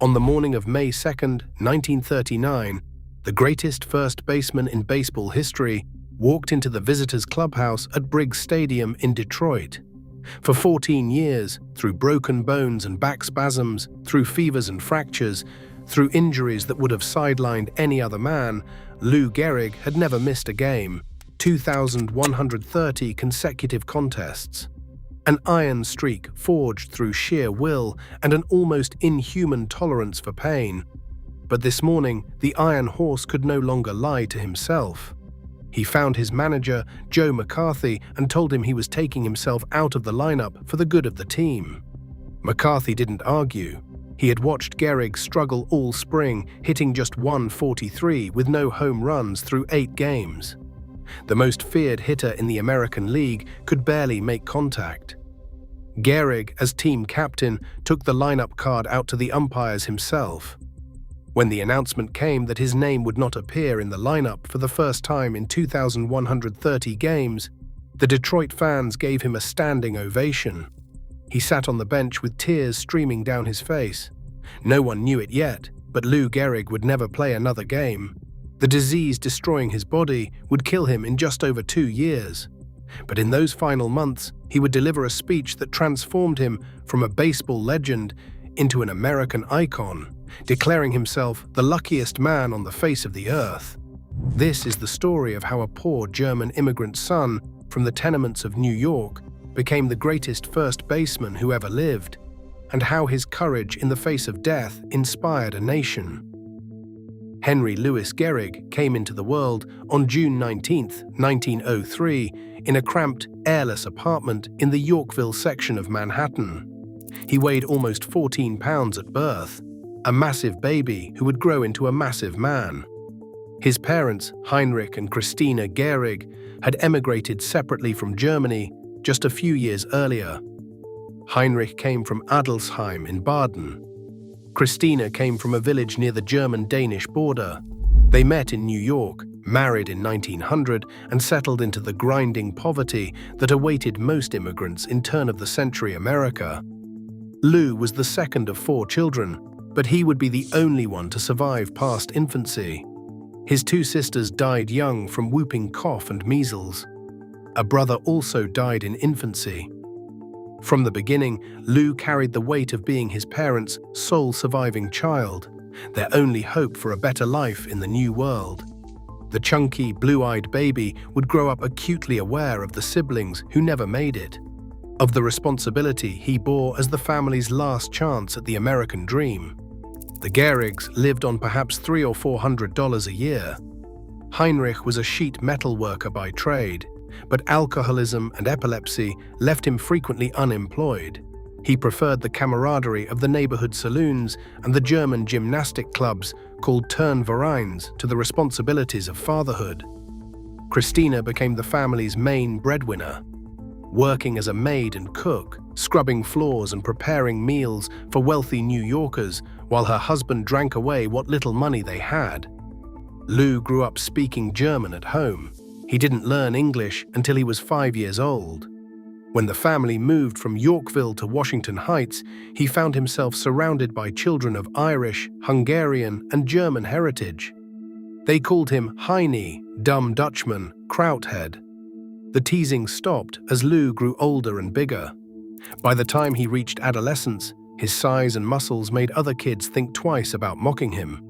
On the morning of May 2nd, 1939, the greatest first baseman in baseball history walked into the visitors' clubhouse at Briggs Stadium in Detroit. For 14 years, through broken bones and back spasms, through fevers and fractures, through injuries that would have sidelined any other man, Lou Gehrig had never missed a game. 2,130 consecutive contests. An iron streak forged through sheer will and an almost inhuman tolerance for pain. But this morning, the Iron Horse could no longer lie to himself. He found his manager, Joe McCarthy, and told him he was taking himself out of the lineup for the good of the team. McCarthy didn't argue. He had watched Gehrig struggle all spring, hitting just .143 with no home runs through 8 games. The most feared hitter in the American League could barely make contact. Gehrig, as team captain, took the lineup card out to the umpires himself. When the announcement came that his name would not appear in the lineup for the first time in 2,130 games, the Detroit fans gave him a standing ovation. He sat on the bench with tears streaming down his face. No one knew it yet, but Lou Gehrig would never play another game. The disease destroying his body would kill him in just over 2 years. But in those final months, he would deliver a speech that transformed him from a baseball legend into an American icon, declaring himself the luckiest man on the face of the earth. This is the story of how a poor German immigrant son from the tenements of New York became the greatest first baseman who ever lived, and how his courage in the face of death inspired a nation. Henry Louis Gehrig came into the world on June 19, 1903, in a cramped, airless apartment in the Yorkville section of Manhattan. He weighed almost 14 pounds at birth, a massive baby who would grow into a massive man. His parents, Heinrich and Christina Gehrig, had emigrated separately from Germany just a few years earlier. Heinrich came from Adelsheim in Baden. Christina came from a village near the German-Danish border. They met in New York, married in 1900, and settled into the grinding poverty that awaited most immigrants in turn-of-the-century America. Lou was the second of 4 children, but he would be the only one to survive past infancy. His 2 sisters died young from whooping cough and measles. A brother also died in infancy. From the beginning, Lou carried the weight of being his parents' sole surviving child, their only hope for a better life in the new world. The chunky, blue-eyed baby would grow up acutely aware of the siblings who never made it, of the responsibility he bore as the family's last chance at the American dream. The Gehrigs lived on perhaps $300 or $400 a year. Heinrich was a sheet metal worker by trade, but alcoholism and epilepsy left him frequently unemployed. He preferred the camaraderie of the neighborhood saloons and the German gymnastic clubs called Turnvereins to the responsibilities of fatherhood. Christina became the family's main breadwinner, working as a maid and cook, scrubbing floors and preparing meals for wealthy New Yorkers while her husband drank away what little money they had. Lou grew up speaking German at home. He didn't learn English until he was 5 years old. When the family moved from Yorkville to Washington Heights, he found himself surrounded by children of Irish, Hungarian, and German heritage. They called him Heine, dumb Dutchman, Krauthead. The teasing stopped as Lou grew older and bigger. By the time he reached adolescence, his size and muscles made other kids think twice about mocking him.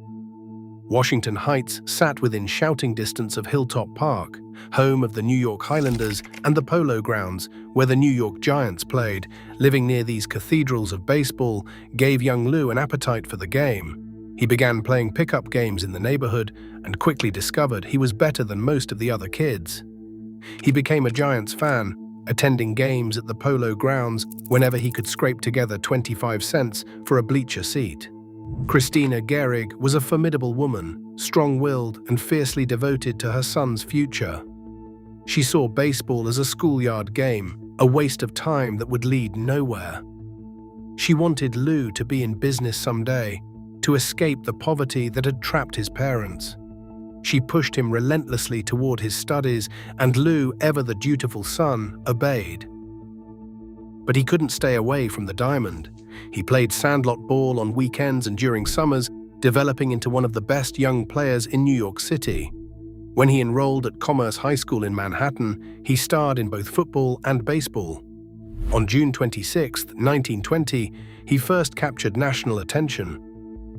Washington Heights sat within shouting distance of Hilltop Park, home of the New York Highlanders, and the Polo Grounds, where the New York Giants played. Living near these cathedrals of baseball gave young Lou an appetite for the game. He began playing pickup games in the neighborhood and quickly discovered he was better than most of the other kids. He became a Giants fan, attending games at the Polo Grounds whenever he could scrape together 25 cents for a bleacher seat. Christina Gehrig was a formidable woman, strong-willed and fiercely devoted to her son's future. She saw baseball as a schoolyard game, a waste of time that would lead nowhere. She wanted Lou to be in business someday, to escape the poverty that had trapped his parents. She pushed him relentlessly toward his studies, and Lou, ever the dutiful son, obeyed. But he couldn't stay away from the diamond. He played sandlot ball on weekends and during summers, developing into one of the best young players in New York City. When he enrolled at Commerce High School in Manhattan, he starred in both football and baseball. On June 26, 1920, he first captured national attention.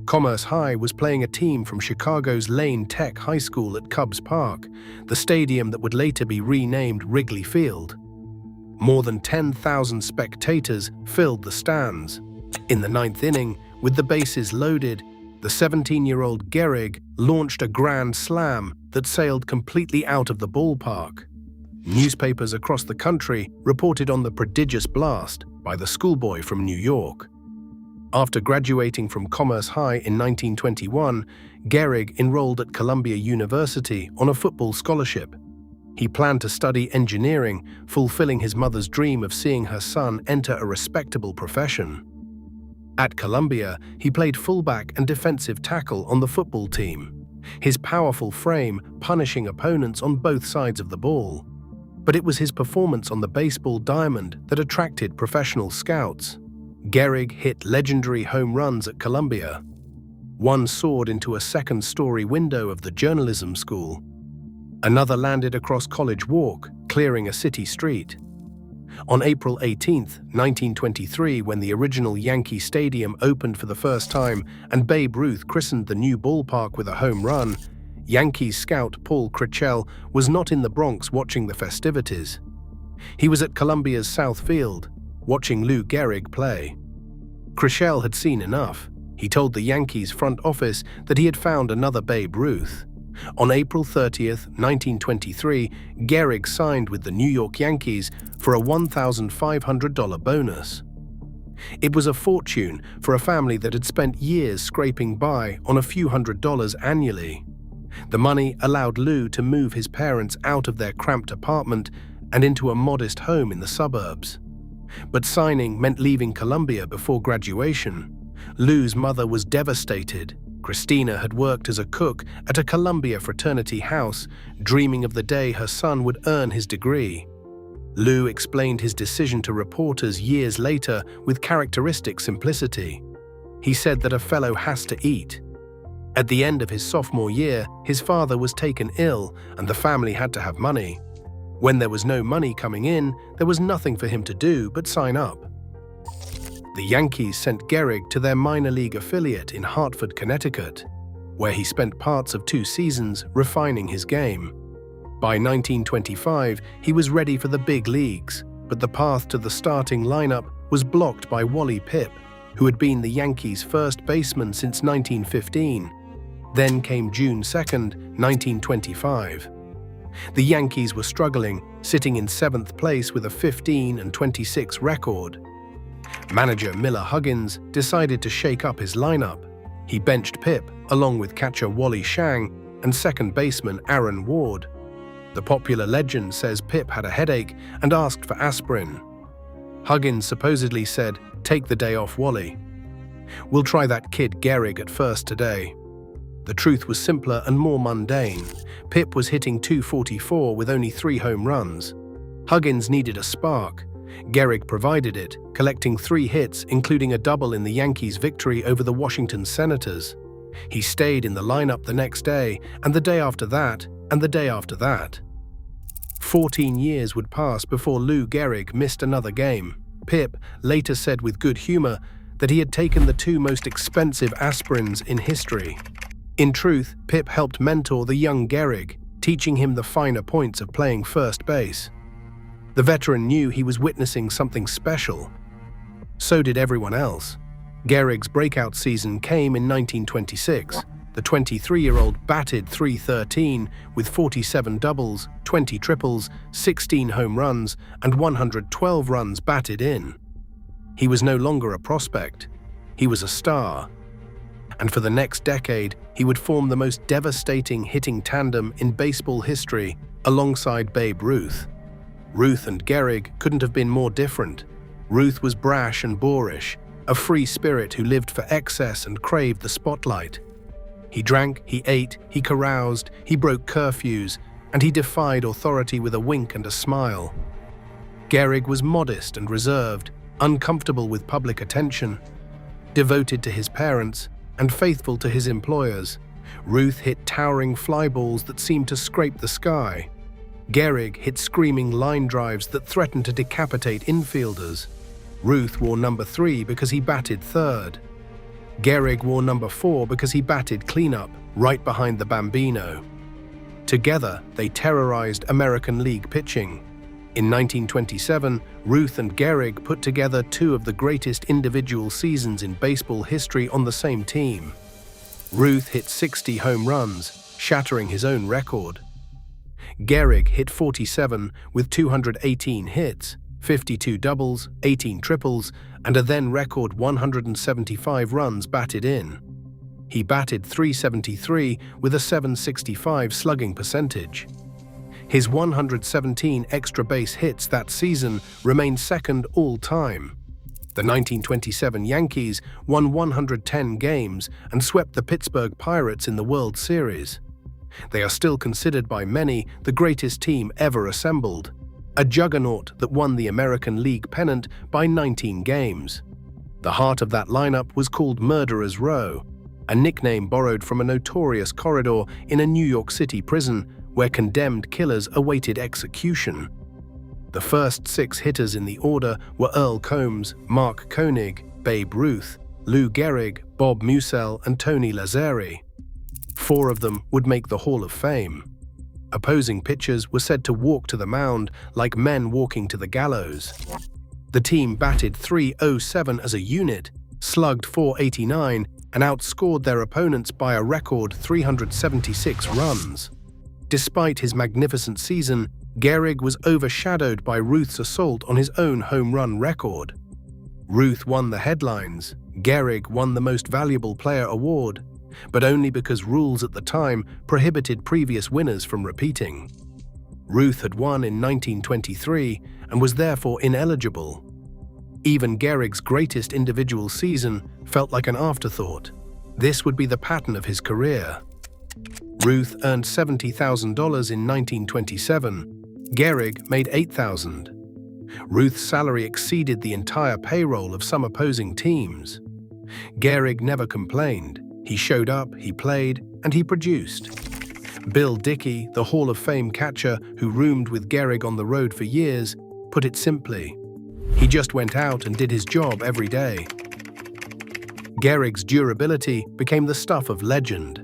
Commerce High was playing a team from Chicago's Lane Tech High School at Cubs Park, the stadium that would later be renamed Wrigley Field. More than 10,000 spectators filled the stands. In the ninth inning, with the bases loaded, the 17-year-old Gehrig launched a grand slam that sailed completely out of the ballpark. Newspapers across the country reported on the prodigious blast by the schoolboy from New York. After graduating from Commerce High in 1921, Gehrig enrolled at Columbia University on a football scholarship. He planned to study engineering, fulfilling his mother's dream of seeing her son enter a respectable profession. At Columbia, he played fullback and defensive tackle on the football team, his powerful frame punishing opponents on both sides of the ball. But it was his performance on the baseball diamond that attracted professional scouts. Gehrig hit legendary home runs at Columbia. One soared into a second-story window of the journalism school. Another landed across College Walk, clearing a city street. On April 18, 1923, when the original Yankee Stadium opened for the first time and Babe Ruth christened the new ballpark with a home run, Yankees scout Paul Krickel was not in the Bronx watching the festivities. He was at Columbia's South Field, watching Lou Gehrig play. Krickel had seen enough. He told the Yankees front office that he had found another Babe Ruth. On April 30, 1923, Gehrig signed with the New York Yankees for a $1,500 bonus. It was a fortune for a family that had spent years scraping by on a few $100s annually. The money allowed Lou to move his parents out of their cramped apartment and into a modest home in the suburbs. But signing meant leaving Columbia before graduation. Lou's mother was devastated. Christina had worked as a cook at a Columbia fraternity house, dreaming of the day her son would earn his degree. Lou explained his decision to reporters years later with characteristic simplicity. He said that a fellow has to eat. At the end of his sophomore year, his father was taken ill and the family had to have money. When there was no money coming in, there was nothing for him to do but sign up. The Yankees sent Gehrig to their minor league affiliate in Hartford, Connecticut, where he spent parts of 2 seasons refining his game. By 1925, he was ready for the big leagues, but the path to the starting lineup was blocked by Wally Pipp, who had been the Yankees' first baseman since 1915. Then came June 2, 1925. The Yankees were struggling, sitting in 7th place with a 15-26 record. Manager Miller Huggins decided to shake up his lineup. He benched Pipp, along with catcher Wally Shang and second baseman Aaron Ward. The popular legend says Pipp had a headache and asked for aspirin. Huggins supposedly said, "Take the day off, Wally. We'll try that kid Gehrig at first today." The truth was simpler and more mundane. Pipp was hitting .244 with only 3 home runs. Huggins needed a spark. Gehrig provided it, collecting 3 hits, including a double in the Yankees' victory over the Washington Senators. He stayed in the lineup the next day, and the day after that, and the day after that. 14 years would pass before Lou Gehrig missed another game. Pipp later said with good humor that he had taken the 2 most expensive aspirins in history. In truth, Pipp helped mentor the young Gehrig, teaching him the finer points of playing first base. The veteran knew he was witnessing something special. So did everyone else. Gehrig's breakout season came in 1926. The 23-year-old batted .313 with 47 doubles, 20 triples, 16 home runs, and 112 runs batted in. He was no longer a prospect. He was a star. And for the next decade, he would form the most devastating hitting tandem in baseball history alongside Babe Ruth. Ruth and Gehrig couldn't have been more different. Ruth was brash and boorish, a free spirit who lived for excess and craved the spotlight. He drank, he ate, he caroused, he broke curfews, and he defied authority with a wink and a smile. Gehrig was modest and reserved, uncomfortable with public attention, devoted to his parents, and faithful to his employers, Ruth hit towering fly balls that seemed to scrape the sky. Gehrig hit screaming line drives that threatened to decapitate infielders. Ruth wore number 3 because he batted third. Gehrig wore number 4 because he batted cleanup, right behind the Bambino. Together, they terrorized American League pitching. In 1927, Ruth and Gehrig put together 2 of the greatest individual seasons in baseball history on the same team. Ruth hit 60 home runs, shattering his own record. Gehrig hit 47 with 218 hits, 52 doubles, 18 triples, and a then-record 175 runs batted in. He batted .373 with a .765 slugging percentage. His 117 extra base hits that season remained second all-time. The 1927 Yankees won 110 games and swept the Pittsburgh Pirates in the World Series. They are still considered by many the greatest team ever assembled, a juggernaut that won the American League pennant by 19 games. The heart of that lineup was called Murderers Row, a nickname borrowed from a notorious corridor in a New York City prison where condemned killers awaited execution. The first 6 hitters in the order were Earl Combs, Mark Koenig, Babe Ruth, Lou Gehrig, Bob Musell, and Tony Lazzeri. 4 of them would make the Hall of Fame. Opposing pitchers were said to walk to the mound like men walking to the gallows. The team batted .307 as a unit, slugged .489, and outscored their opponents by a record 376 runs. Despite his magnificent season, Gehrig was overshadowed by Ruth's assault on his own home run record. Ruth won the headlines, Gehrig won the Most Valuable Player award, but only because rules at the time prohibited previous winners from repeating. Ruth had won in 1923 and was therefore ineligible. Even Gehrig's greatest individual season felt like an afterthought. This would be the pattern of his career. Ruth earned $70,000 in 1927. Gehrig made $8,000. Ruth's salary exceeded the entire payroll of some opposing teams. Gehrig never complained. He showed up, he played, and he produced. Bill Dickey, the Hall of Fame catcher who roomed with Gehrig on the road for years, put it simply: he just went out and did his job every day. Gehrig's durability became the stuff of legend.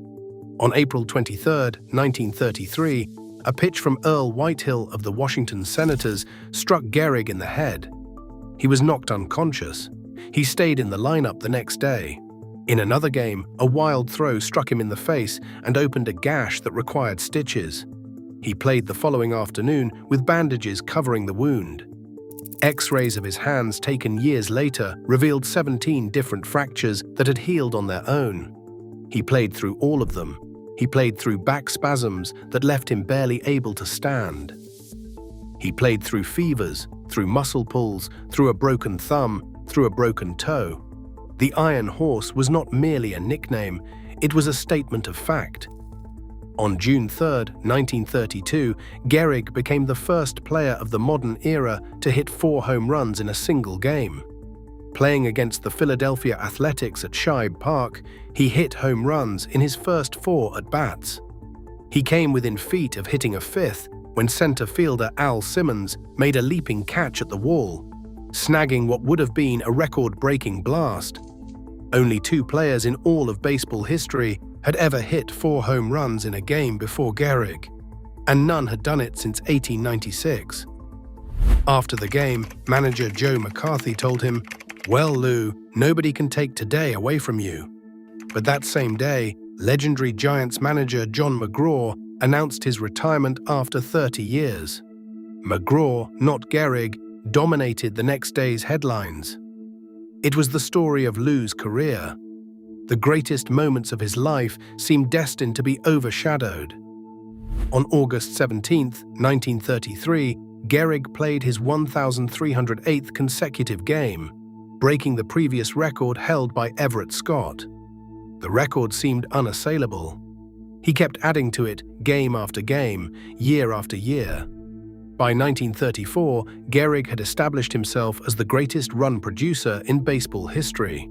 On April 23, 1933, a pitch from Earl Whitehill of the Washington Senators struck Gehrig in the head. He was knocked unconscious. He stayed in the lineup the next day. In another game, a wild throw struck him in the face and opened a gash that required stitches. He played the following afternoon with bandages covering the wound. X-rays of his hands taken years later revealed 17 different fractures that had healed on their own. He played through all of them. He played through back spasms that left him barely able to stand. He played through fevers, through muscle pulls, through a broken thumb, through a broken toe. The Iron Horse was not merely a nickname, it was a statement of fact. On June 3, 1932, Gehrig became the first player of the modern era to hit 4 home runs in a single game. Playing against the Philadelphia Athletics at Shibe Park, he hit home runs in his first 4 at-bats. He came within feet of hitting a 5th when center fielder Al Simmons made a leaping catch at the wall, snagging what would have been a record-breaking blast. Only 2 players in all of baseball history had ever hit 4 home runs in a game before Gehrig, and none had done it since 1896. After the game, manager Joe McCarthy told him, "Well, Lou, nobody can take today away from you." But that same day, legendary Giants manager John McGraw announced his retirement after 30 years. McGraw, not Gehrig, dominated the next day's headlines. It was the story of Lou's career. The greatest moments of his life seemed destined to be overshadowed. On August 17, 1933, Gehrig played his 1,308th consecutive game, breaking the previous record held by Everett Scott. The record seemed unassailable. He kept adding to it game after game, year after year. By 1934, Gehrig had established himself as the greatest run producer in baseball history.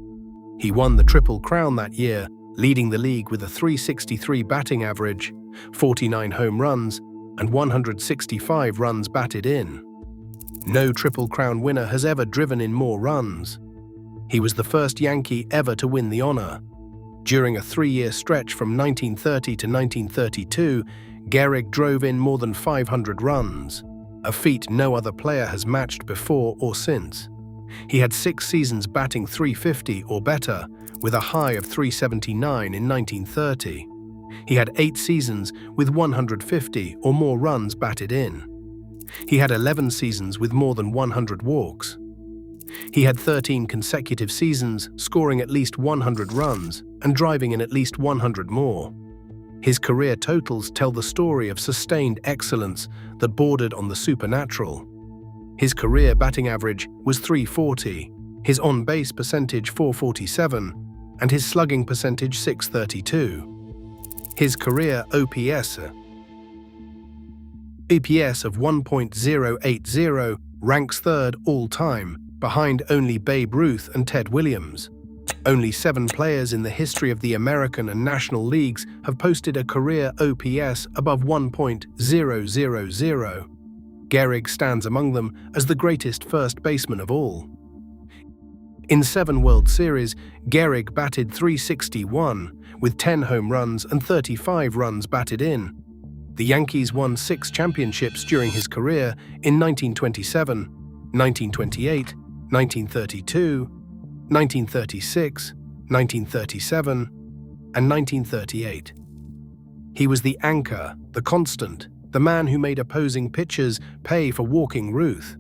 He won the Triple Crown that year, leading the league with a .363 batting average, 49 home runs, and 165 runs batted in. No Triple Crown winner has ever driven in more runs. He was the first Yankee ever to win the honor. During a 3-year stretch from 1930 to 1932, Gehrig drove in more than 500 runs, a feat no other player has matched before or since. He had 6 seasons batting .350 or better, with a high of .379 in 1930. He had 8 seasons with 150 or more runs batted in. He had 11 seasons with more than 100 walks. He had 13 consecutive seasons scoring at least 100 runs and driving in at least 100 more. His career totals tell the story of sustained excellence that bordered on the supernatural. His career batting average was .340, his on-base percentage .447, and his slugging percentage .632. His career OPS of 1.080 ranks third all-time, behind only Babe Ruth and Ted Williams. Only 7 players in the history of the American and National Leagues have posted a career OPS above 1.000. Gehrig stands among them as the greatest first baseman of all. In 7 World Series, Gehrig batted .361, with 10 home runs and 35 runs batted in. The Yankees won 6 championships during his career in 1927, 1928, 1932, 1936, 1937, and 1938. He was the anchor, the constant, the man who made opposing pitchers pay for walking Ruth.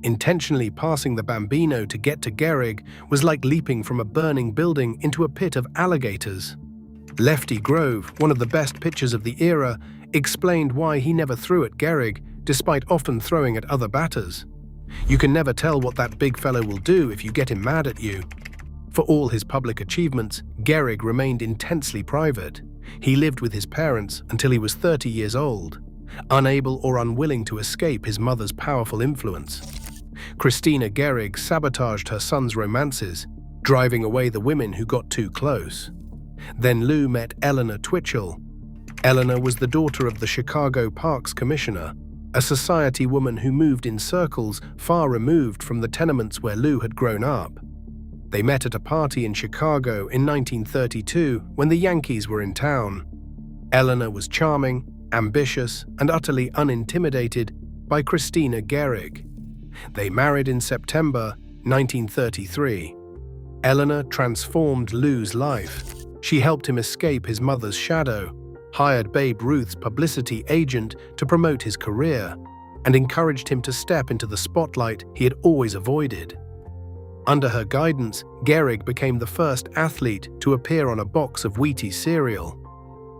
Intentionally passing the Bambino to get to Gehrig was like leaping from a burning building into a pit of alligators. Lefty Grove, one of the best pitchers of the era, explained why he never threw at Gehrig, despite often throwing at other batters. "You can never tell what that big fellow will do if you get him mad at you." For all his public achievements, Gehrig remained intensely private. He lived with his parents until he was 30 years old, unable or unwilling to escape his mother's powerful influence. Christina Gehrig sabotaged her son's romances, driving away the women who got too close. Then Lou met Eleanor Twitchell. Eleanor was the daughter of the Chicago Parks Commissioner, a society woman who moved in circles far removed from the tenements where Lou had grown up. They met at a party in Chicago in 1932 when the Yankees were in town. Eleanor was charming, ambitious, and utterly unintimidated by Christina Gehrig. They married in September 1933. Eleanor transformed Lou's life. She helped him escape his mother's shadow, hired Babe Ruth's publicity agent to promote his career, and encouraged him to step into the spotlight he had always avoided. Under her guidance, Gehrig became the first athlete to appear on a box of Wheaties cereal.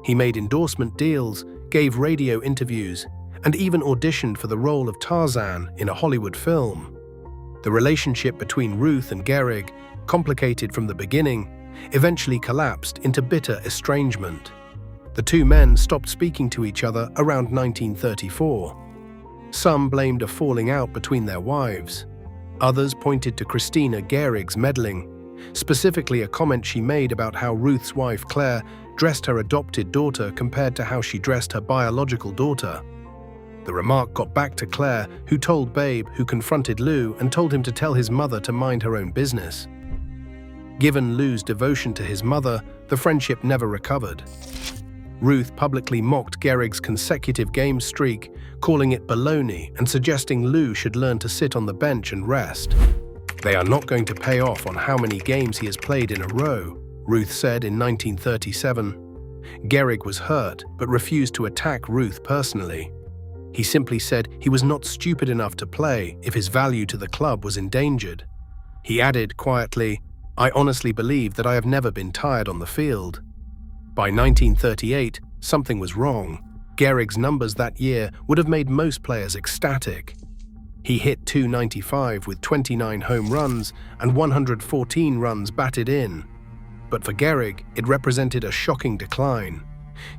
He made endorsement deals, gave radio interviews, and even auditioned for the role of Tarzan in a Hollywood film. The relationship between Ruth and Gehrig, complicated from the beginning, eventually collapsed into bitter estrangement. The two men stopped speaking to each other around 1934. Some blamed a falling out between their wives. Others pointed to Christina Gehrig's meddling, specifically a comment she made about how Ruth's wife Claire dressed her adopted daughter compared to how she dressed her biological daughter. The remark got back to Claire, who told Babe, who confronted Lou and told him to tell his mother to mind her own business. Given Lou's devotion to his mother, the friendship never recovered. Ruth publicly mocked Gehrig's consecutive game streak, calling it baloney and suggesting Lou should learn to sit on the bench and rest. "They are not going to pay off on how many games he has played in a row," Ruth said in 1937. Gehrig was hurt but refused to attack Ruth personally. He simply said he was not stupid enough to play if his value to the club was endangered. He added quietly, "I honestly believe that I have never been tired on the field." By 1938, something was wrong. Gehrig's numbers that year would have made most players ecstatic. He hit .295 with 29 home runs and 114 runs batted in. But for Gehrig, it represented a shocking decline.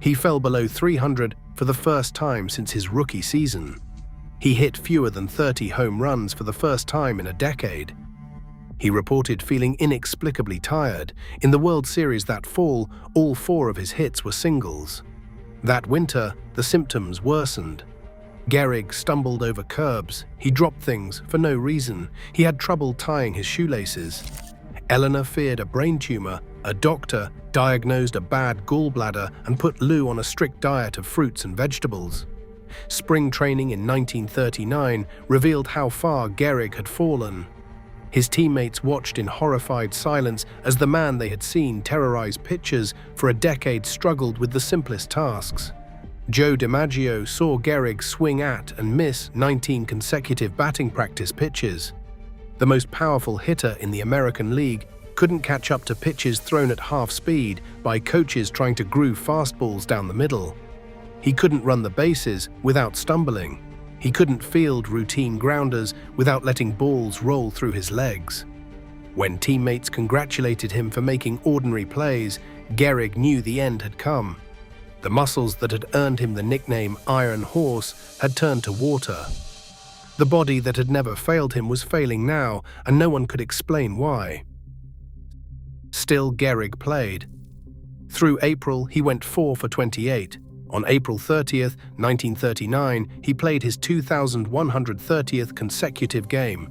He fell below 300 for the first time since his rookie season. He hit fewer than 30 home runs for the first time in a decade. He reported feeling inexplicably tired. In the World Series that fall, all 4 of his hits were singles. That winter, the symptoms worsened. Gehrig stumbled over curbs. He dropped things for no reason. He had trouble tying his shoelaces. Eleanor feared a brain tumor. A doctor diagnosed a bad gallbladder and put Lou on a strict diet of fruits and vegetables. Spring training in 1939 revealed how far Gehrig had fallen. His teammates watched in horrified silence as the man they had seen terrorize pitchers for a decade struggled with the simplest tasks. Joe DiMaggio saw Gehrig swing at and miss 19 consecutive batting practice pitches. The most powerful hitter in the American League couldn't catch up to pitches thrown at half speed by coaches trying to groove fastballs down the middle. He couldn't run the bases without stumbling. He couldn't field routine grounders without letting balls roll through his legs. When teammates congratulated him for making ordinary plays, Gehrig knew the end had come. The muscles that had earned him the nickname Iron Horse had turned to water. The body that had never failed him was failing now, and no one could explain why. Still, Gehrig played. Through April, he went 4 for 28. On April 30th, 1939, he played his 2,130th consecutive game.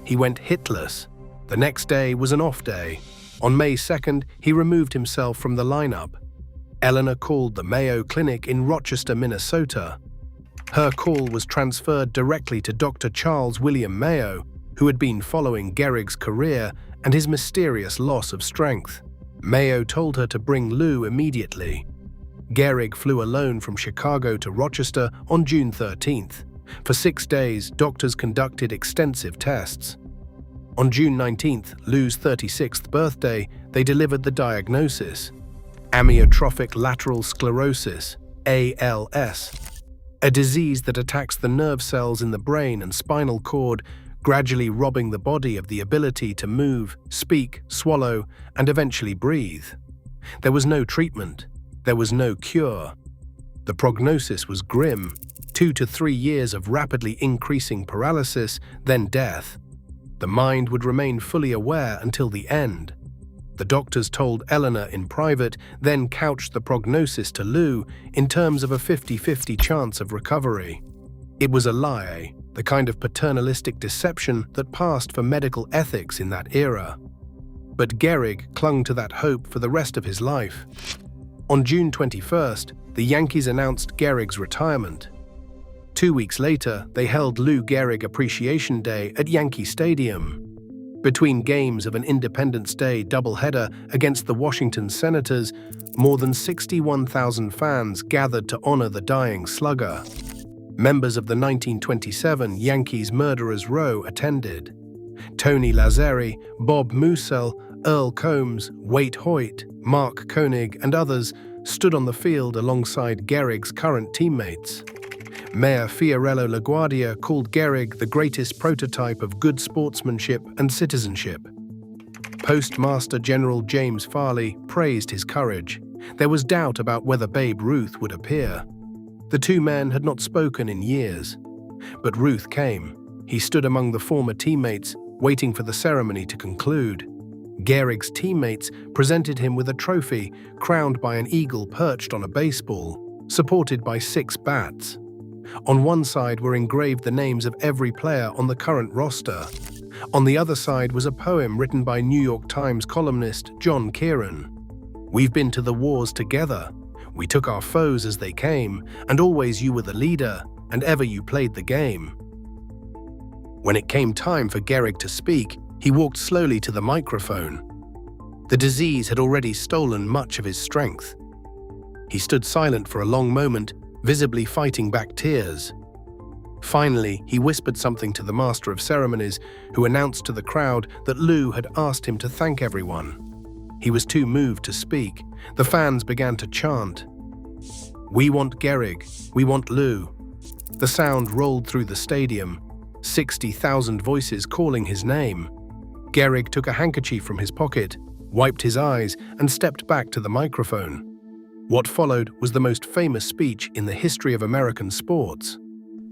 He went hitless. The next day was an off day. On May 2nd, he removed himself from the lineup. Eleanor called the Mayo Clinic in Rochester, Minnesota. Her call was transferred directly to Dr. Charles William Mayo, who had been following Gehrig's career and his mysterious loss of strength. Mayo told her to bring Lou immediately. Gehrig flew alone from Chicago to Rochester on June 13th. For 6 days, doctors conducted extensive tests. On June 19th, Lou's 36th birthday, they delivered the diagnosis: amyotrophic lateral sclerosis, ALS, a disease that attacks the nerve cells in the brain and spinal cord, gradually robbing the body of the ability to move, speak, swallow, and eventually breathe. There was no treatment. There was no cure. The prognosis was grim: 2 to 3 years of rapidly increasing paralysis, then death. The mind would remain fully aware until the end. The doctors told Eleanor in private, then couched the prognosis to Lou in terms of a 50-50 chance of recovery. It was a lie, the kind of paternalistic deception that passed for medical ethics in that era. But Gehrig clung to that hope for the rest of his life. On June 21st, the Yankees announced Gehrig's retirement. 2 weeks later, they held Lou Gehrig Appreciation Day at Yankee Stadium. Between games of an Independence Day doubleheader against the Washington Senators, more than 61,000 fans gathered to honor the dying slugger. Members of the 1927 Yankees Murderers Row attended. Tony Lazzeri, Bob Musel, Earl Combs, Waite Hoyt, Mark Koenig, and others stood on the field alongside Gehrig's current teammates. Mayor Fiorello LaGuardia called Gehrig the greatest prototype of good sportsmanship and citizenship. Postmaster General James Farley praised his courage. There was doubt about whether Babe Ruth would appear. The two men had not spoken in years. But Ruth came. He stood among the former teammates, waiting for the ceremony to conclude. Gehrig's teammates presented him with a trophy crowned by an eagle perched on a baseball, supported by 6 bats. On one side were engraved the names of every player on the current roster. On the other side was a poem written by New York Times columnist John Kieran. "We've been to the wars together. We took our foes as they came, and always you were the leader, and ever you played the game." When it came time for Gehrig to speak, he walked slowly to the microphone. The disease had already stolen much of his strength. He stood silent for a long moment, visibly fighting back tears. Finally, he whispered something to the master of ceremonies, who announced to the crowd that Lou had asked him to thank everyone. He was too moved to speak. The fans began to chant, "We want Gehrig, we want Lou." The sound rolled through the stadium, 60,000 voices calling his name. Gehrig took a handkerchief from his pocket, wiped his eyes, and stepped back to the microphone. What followed was the most famous speech in the history of American sports.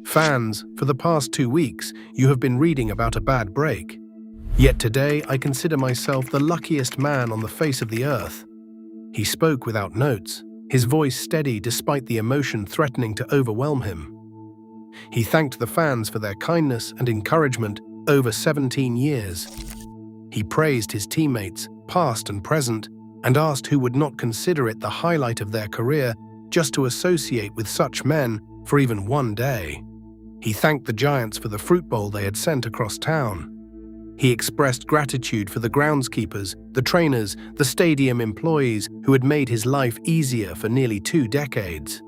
Fans, for the past 2 weeks, you have been reading about a bad break. Yet today I consider myself the luckiest man on the face of the earth." He spoke without notes, his voice steady despite the emotion threatening to overwhelm him. He thanked the fans for their kindness and encouragement over 17 years. He praised his teammates, past and present, and asked who would not consider it the highlight of their career just to associate with such men for even one day. He thanked the Giants for the fruit bowl they had sent across town. He expressed gratitude for the groundskeepers, the trainers, the stadium employees who had made his life easier for nearly 2 decades.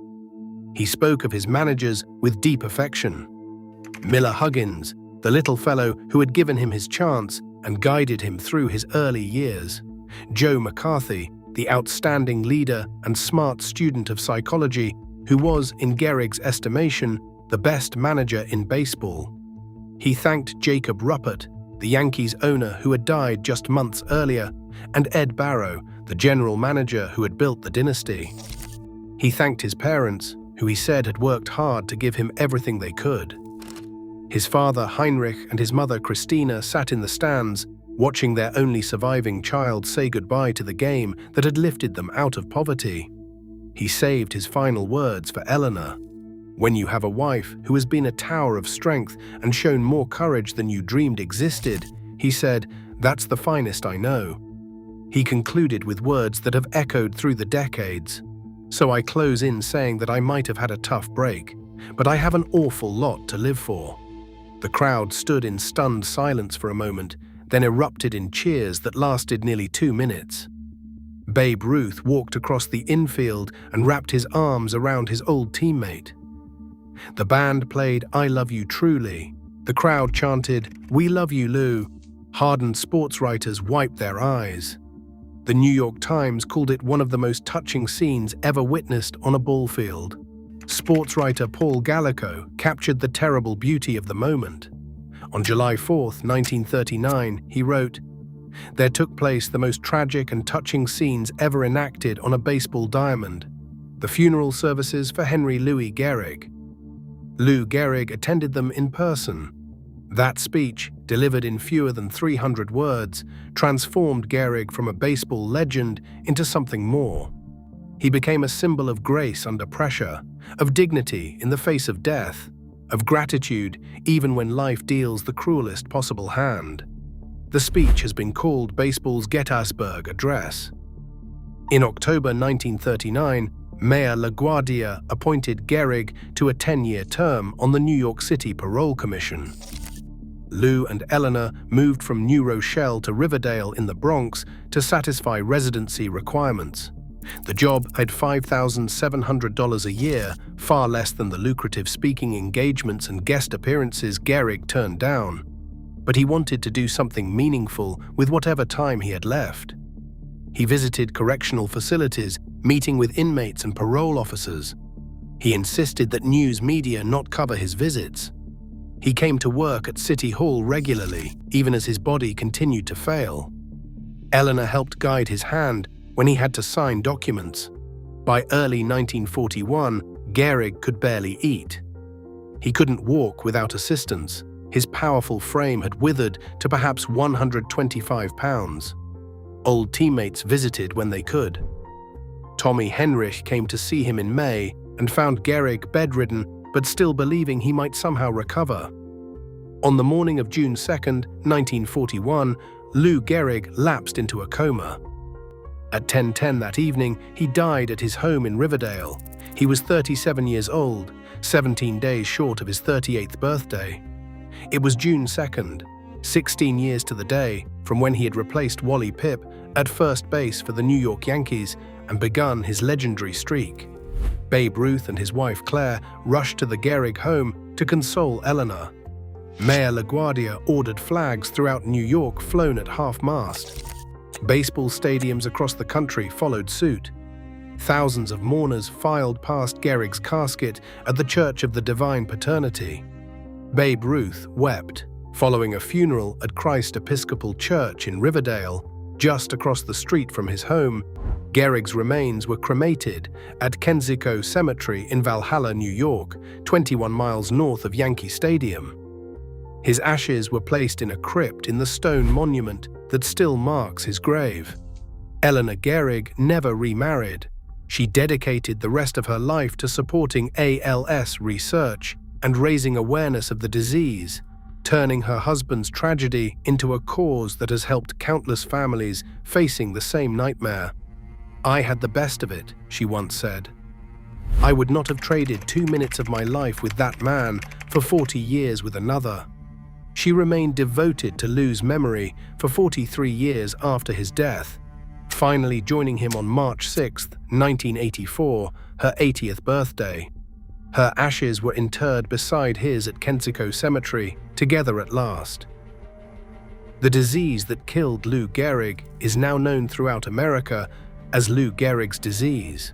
He spoke of his managers with deep affection. Miller Huggins, the little fellow who had given him his chance and guided him through his early years. Joe McCarthy, the outstanding leader and smart student of psychology who was, in Gehrig's estimation, the best manager in baseball. He thanked Jacob Ruppert, the Yankees owner who had died just months earlier, and Ed Barrow, the general manager who had built the dynasty. He thanked his parents, who he said had worked hard to give him everything they could. His father Heinrich and his mother Christina sat in the stands, watching their only surviving child say goodbye to the game that had lifted them out of poverty. He saved his final words for Eleanor. "When you have a wife who has been a tower of strength and shown more courage than you dreamed existed," he said, "that's the finest I know." He concluded with words that have echoed through the decades. "So I close in saying that I might have had a tough break, but I have an awful lot to live for." The crowd stood in stunned silence for a moment, then erupted in cheers that lasted nearly 2 minutes. Babe Ruth walked across the infield and wrapped his arms around his old teammate. The band played "I Love You Truly." The crowd chanted, "We love you, Lou." Hardened sports writers wiped their eyes. The New York Times called it one of the most touching scenes ever witnessed on a ball field. Sports writer Paul Gallico captured the terrible beauty of the moment. On July 4, 1939, he wrote, "There took place the most tragic and touching scenes ever enacted on a baseball diamond, the funeral services for Henry Louis Gehrig. Lou Gehrig attended them in person. That speech, delivered in fewer than 300 words, transformed Gehrig from a baseball legend into something more. He became a symbol of grace under pressure, of dignity in the face of death, of gratitude even when life deals the cruelest possible hand. The speech has been called baseball's Gettysburg Address." In October 1939, Mayor LaGuardia appointed Gehrig to a 10-year term on the New York City Parole Commission. Lou and Eleanor moved from New Rochelle to Riverdale in the Bronx to satisfy residency requirements. The job paid $5,700 a year, far less than the lucrative speaking engagements and guest appearances Gehrig turned down. But he wanted to do something meaningful with whatever time he had left. He visited correctional facilities, meeting with inmates and parole officers. He insisted that news media not cover his visits. He came to work at City Hall regularly, even as his body continued to fail. Eleanor helped guide his hand when he had to sign documents. By early 1941, Gehrig could barely eat. He couldn't walk without assistance. His powerful frame had withered to perhaps 125 pounds. Old teammates visited when they could. Tommy Henrich came to see him in May and found Gehrig bedridden but still believing he might somehow recover. On the morning of June 2, 1941, Lou Gehrig lapsed into a coma. At 10:10 that evening, he died at his home in Riverdale. He was 37 years old, 17 days short of his 38th birthday. It was June 2nd, 16 years to the day from when he had replaced Wally Pipp at first base for the New York Yankees and begun his legendary streak. Babe Ruth and his wife Claire rushed to the Gehrig home to console Eleanor. Mayor LaGuardia ordered flags throughout New York flown at half-mast. Baseball stadiums across the country followed suit. Thousands of mourners filed past Gehrig's casket at the Church of the Divine Paternity. Babe Ruth wept, following a funeral at Christ Episcopal Church in Riverdale, just across the street from his home. Gehrig's remains were cremated at Kensico Cemetery in Valhalla, New York, 21 miles north of Yankee Stadium. His ashes were placed in a crypt in the stone monument that still marks his grave. Eleanor Gehrig never remarried. She dedicated the rest of her life to supporting ALS research and raising awareness of the disease, turning her husband's tragedy into a cause that has helped countless families facing the same nightmare. "I had the best of it," she once said. "I would not have traded 2 minutes of my life with that man for 40 years with another." She remained devoted to Lou's memory for 43 years after his death, finally joining him on March 6, 1984, her 80th birthday. Her ashes were interred beside his at Kensico Cemetery, together at last. The disease that killed Lou Gehrig is now known throughout America as Lou Gehrig's disease.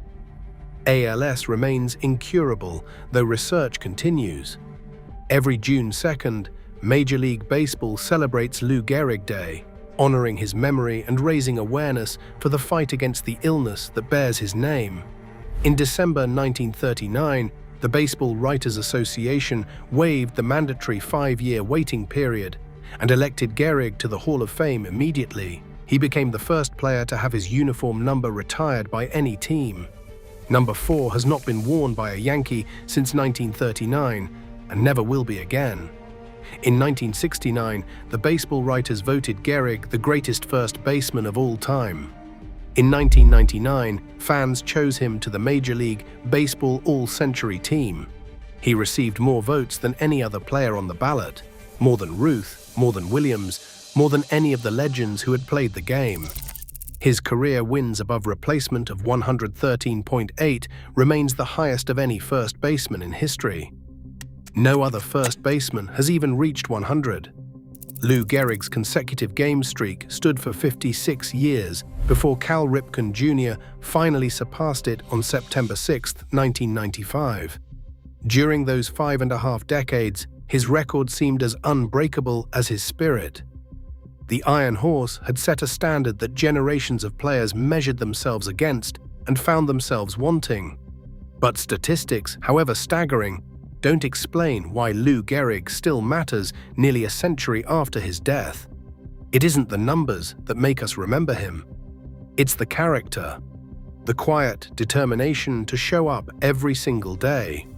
ALS remains incurable, though research continues. Every June 2nd, Major League Baseball celebrates Lou Gehrig Day, honoring his memory and raising awareness for the fight against the illness that bears his name. In December 1939, the Baseball Writers Association waived the mandatory 5-year waiting period and elected Gehrig to the Hall of Fame immediately. He became the first player to have his uniform number retired by any team. Number 4 has not been worn by a Yankee since 1939 and never will be again. In 1969, the baseball writers voted Gehrig the greatest first baseman of all time. In 1999, fans chose him to the Major League Baseball All-Century team. He received more votes than any other player on the ballot, more than Ruth, more than Williams, more than any of the legends who had played the game. His career wins above replacement of 113.8 remains the highest of any first baseman in history. No other first baseman has even reached 100. Lou Gehrig's consecutive game streak stood for 56 years before Cal Ripken Jr. finally surpassed it on September 6, 1995. During those 5.5 decades, his record seemed as unbreakable as his spirit. The Iron Horse had set a standard that generations of players measured themselves against and found themselves wanting. But statistics, however staggering, don't explain why Lou Gehrig still matters nearly a century after his death. It isn't the numbers that make us remember him. It's the character, the quiet determination to show up every single day,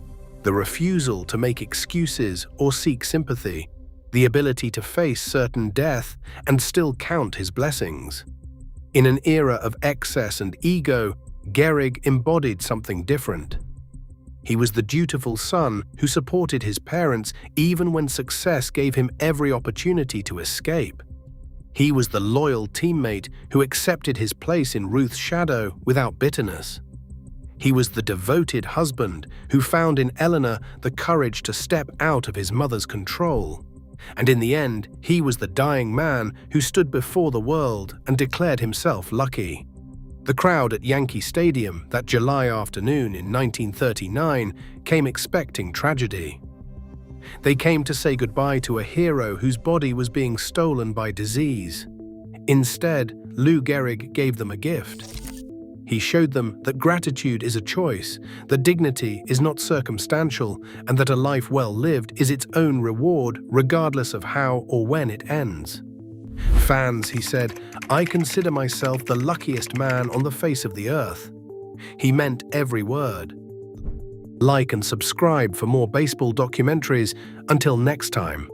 the refusal to make excuses or seek sympathy, the ability to face certain death and still count his blessings. In an era of excess and ego, Gehrig embodied something different. He was the dutiful son who supported his parents even when success gave him every opportunity to escape. He was the loyal teammate who accepted his place in Ruth's shadow without bitterness. He was the devoted husband who found in Eleanor the courage to step out of his mother's control. And in the end, he was the dying man who stood before the world and declared himself lucky. The crowd at Yankee Stadium that July afternoon in 1939 came expecting tragedy. They came to say goodbye to a hero whose body was being stolen by disease. Instead, Lou Gehrig gave them a gift. He showed them that gratitude is a choice, that dignity is not circumstantial, and that a life well lived is its own reward regardless of how or when it ends. "Fans," he said, "I consider myself the luckiest man on the face of the earth." He meant every word. Like and subscribe for more baseball documentaries. Until next time.